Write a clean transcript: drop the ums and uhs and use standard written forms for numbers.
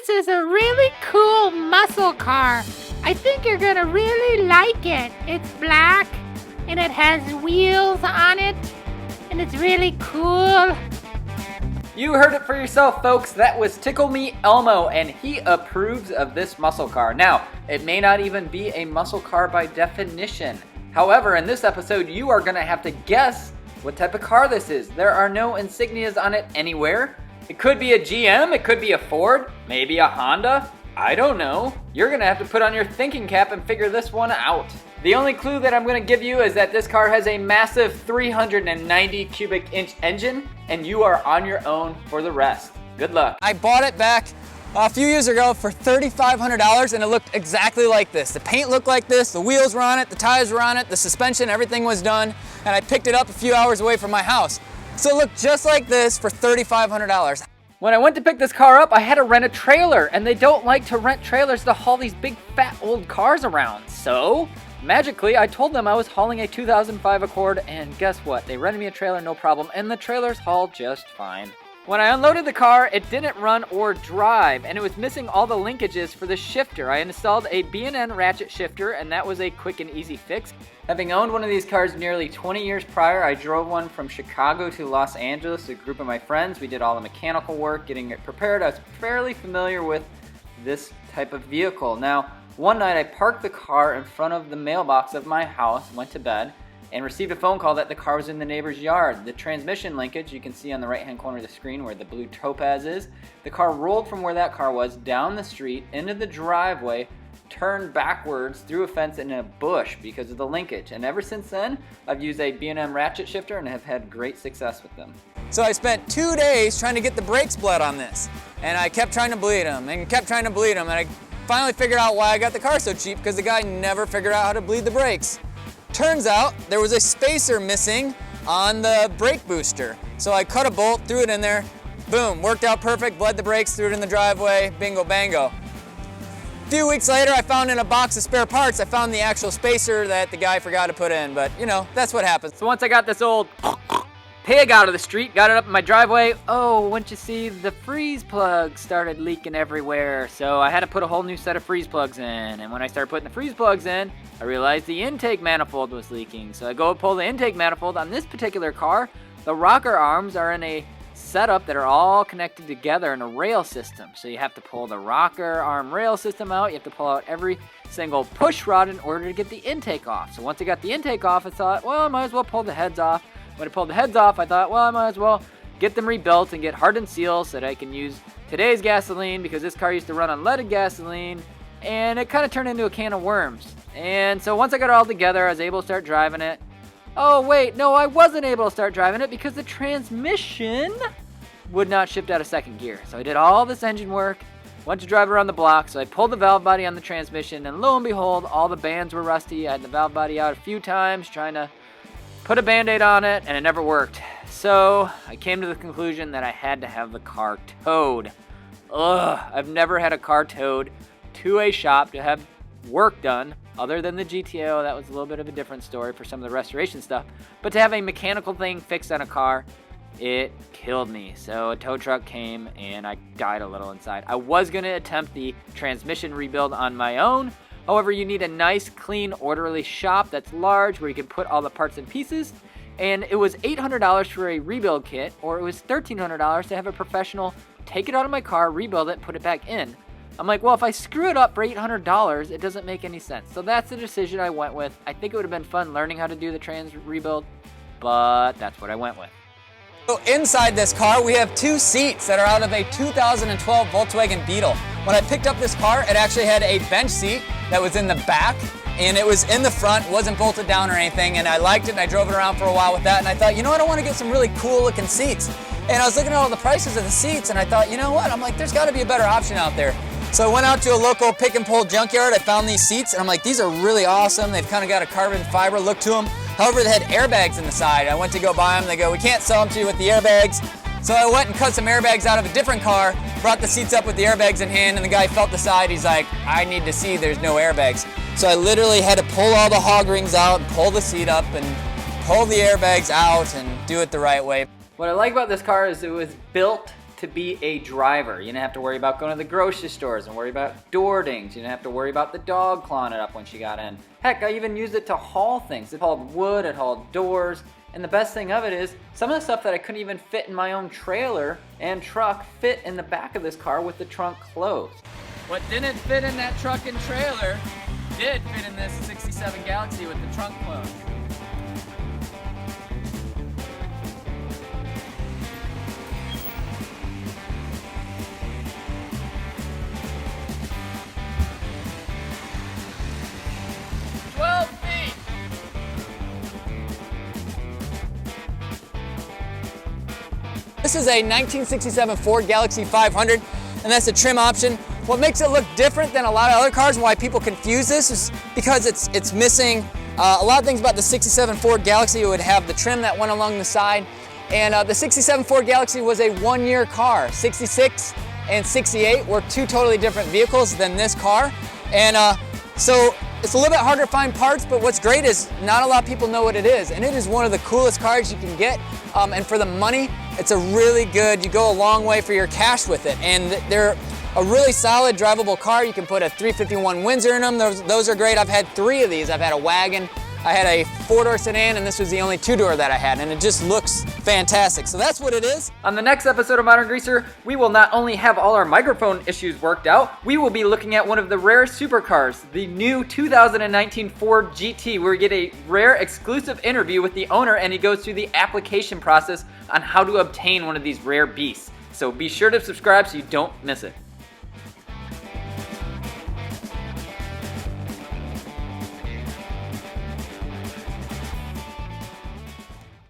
This is a really cool muscle car. I think you're gonna really like it. It's black and it has wheels on it and it's really cool. You heard it for yourself, folks. That was Tickle Me Elmo, and he approves of this muscle car. Now, it may not even be a muscle car by definition. However, in this episode, you are gonna have to guess what type of car this is. There are no insignias on it anywhere. It could be a GM, it could be a Ford, maybe a Honda. I don't know. You're gonna have to put on your thinking cap and figure this one out. The only clue that I'm gonna give you is that this car has a massive 390 cubic inch engine, and you are on your own for the rest. Good luck. I bought it back a few years ago for $3,500 and it looked exactly like this. The paint looked like this, the wheels were on it, the tires were on it, the suspension, everything was done, and I picked it up a few hours away from my house. So it looked just like this for $3,500. When I went to pick this car up, I had to rent a trailer, and they don't like to rent trailers to haul these big fat old cars around. So, magically, I told them I was hauling a 2005 Accord, and guess what? They rented me a trailer, no problem, and the trailers haul just fine. When I unloaded the car, it didn't run or drive, and it was missing all the linkages for the shifter. I installed a B&N ratchet shifter, and that was a quick and easy fix. Having owned one of these cars nearly 20 years prior, I drove one from Chicago to Los Angeles with a group of my friends. We did all the mechanical work, getting it prepared. I was fairly familiar with this type of vehicle. Now, one night I parked the car in front of the mailbox of my house, went to bed, and received a phone call that the car was in the neighbor's yard. The transmission linkage, you can see on the right-hand corner of the screen where the blue topaz is. The car rolled from where that car was down the street into the driveway, turned backwards through a fence in a bush because of the linkage. And ever since then, I've used a B&M ratchet shifter and have had great success with them. So I spent 2 days trying to get the brakes bled on this. And I kept trying to bleed them and kept trying to bleed them. And I finally figured out why I got the car so cheap, because the guy never figured out how to bleed the brakes. Turns out there was a spacer missing on the brake booster. So I cut a bolt, threw it in there, boom, worked out perfect, bled the brakes, threw it in the driveway, bingo bango. A few weeks later, I found in a box of spare parts, I found the actual spacer that the guy forgot to put in, but you know, that's what happens. So once I got this old pig out of the street, got it up in my driveway, oh, wouldn't you see, the freeze plugs started leaking everywhere. So I had to put a whole new set of freeze plugs in, and when I started putting the freeze plugs in, I realized the intake manifold was leaking. So I go pull the intake manifold. On this particular car, the rocker arms are in a setup that are all connected together in a rail system. So you have to pull the rocker arm rail system out. You have to pull out every single push rod in order to get the intake off. So once I got the intake off, I thought, well, I might as well pull the heads off. When I pulled the heads off, I thought, well, I might as well get them rebuilt and get hardened seals so that I can use today's gasoline, because this car used to run on leaded gasoline, and it kind of turned into a can of worms. And so once I got it all together, I was able to start driving it. Oh, wait, no, I wasn't able to start driving it because the transmission would not shift out of second gear. So I did all this engine work, went to drive around the block, so I pulled the valve body on the transmission, and lo and behold, all the bands were rusty. I had the valve body out a few times trying to put a Band-Aid on it, and it never worked. So I came to the conclusion that I had to have the car towed. Ugh, I've never had a car towed to a shop to have work done, other than the GTO. That was a little bit of a different story for some of the restoration stuff. But to have a mechanical thing fixed on a car, it killed me. So a tow truck came and I died a little inside. I was going to attempt the transmission rebuild on my own. However, you need a nice, clean, orderly shop that's large where you can put all the parts and pieces. And it was $800 for a rebuild kit, or it was $1,300 to have a professional take it out of my car, rebuild it, put it back in. I'm like, well, if I screw it up for $800, it doesn't make any sense. So that's the decision I went with. I think it would have been fun learning how to do the trans rebuild, but that's what I went with. So inside this car, we have 2 seats that are out of a 2012 Volkswagen Beetle. When I picked up this car, it actually had a bench seat that was in the back, and it was in the front, wasn't bolted down or anything, and I liked it, and I drove it around for a while with that, and I thought, you know what, I want to get some really cool looking seats. And I was looking at all the prices of the seats, and I thought, you know what, I'm like, there's got to be a better option out there. So I went out to a local pick and pull junkyard, I found these seats, and I'm like, these are really awesome. They've kind of got a carbon fiber look to them. However, they had airbags in the side. I went to go buy them, they go, we can't sell them to you with the airbags. So I went and cut some airbags out of a different car, brought the seats up with the airbags in hand, and the guy felt the side, he's like, I need to see there's no airbags. So I literally had to pull all the hog rings out and pull the seat up and pull the airbags out and do it the right way. What I like about this car is it was built to be a driver. You didn't have to worry about going to the grocery stores and worry about door dings. You didn't have to worry about the dog clawing it up when she got in. Heck, I even used it to haul things. It hauled wood, it hauled doors. And the best thing of it is, some of the stuff that I couldn't even fit in my own trailer and truck fit in the back of this car with the trunk closed. What didn't fit in that truck and trailer did fit in this 67 Galaxie with the trunk closed. This is a 1967 Ford Galaxie 500, and that's a trim option. What makes it look different than a lot of other cars and why people confuse this is because it's missing a lot of things about the 67 Ford Galaxie. It would have the trim that went along the side, and the 67 Ford Galaxie was a one-year car. 66 and 68 were two totally different vehicles than this car, and so it's a little bit harder to find parts, but what's great is not a lot of people know what it is, and it is one of the coolest cars you can get, and for the money, it's a really good, you go a long way for your cash with it, and they're a really solid drivable car. You can put a 351 Windsor in them. Those are great. I've had 3 of these. I've had a wagon, I had a 4-door sedan, and this was the only 2-door that I had, and it just looks fantastic. So that's what it is. On the next episode of Modern Greaser, we will not only have all our microphone issues worked out, we will be looking at one of the rare supercars, the new 2019 Ford GT, where we get a rare exclusive interview with the owner, and he goes through the application process on how to obtain one of these rare beasts. So be sure to subscribe so you don't miss it.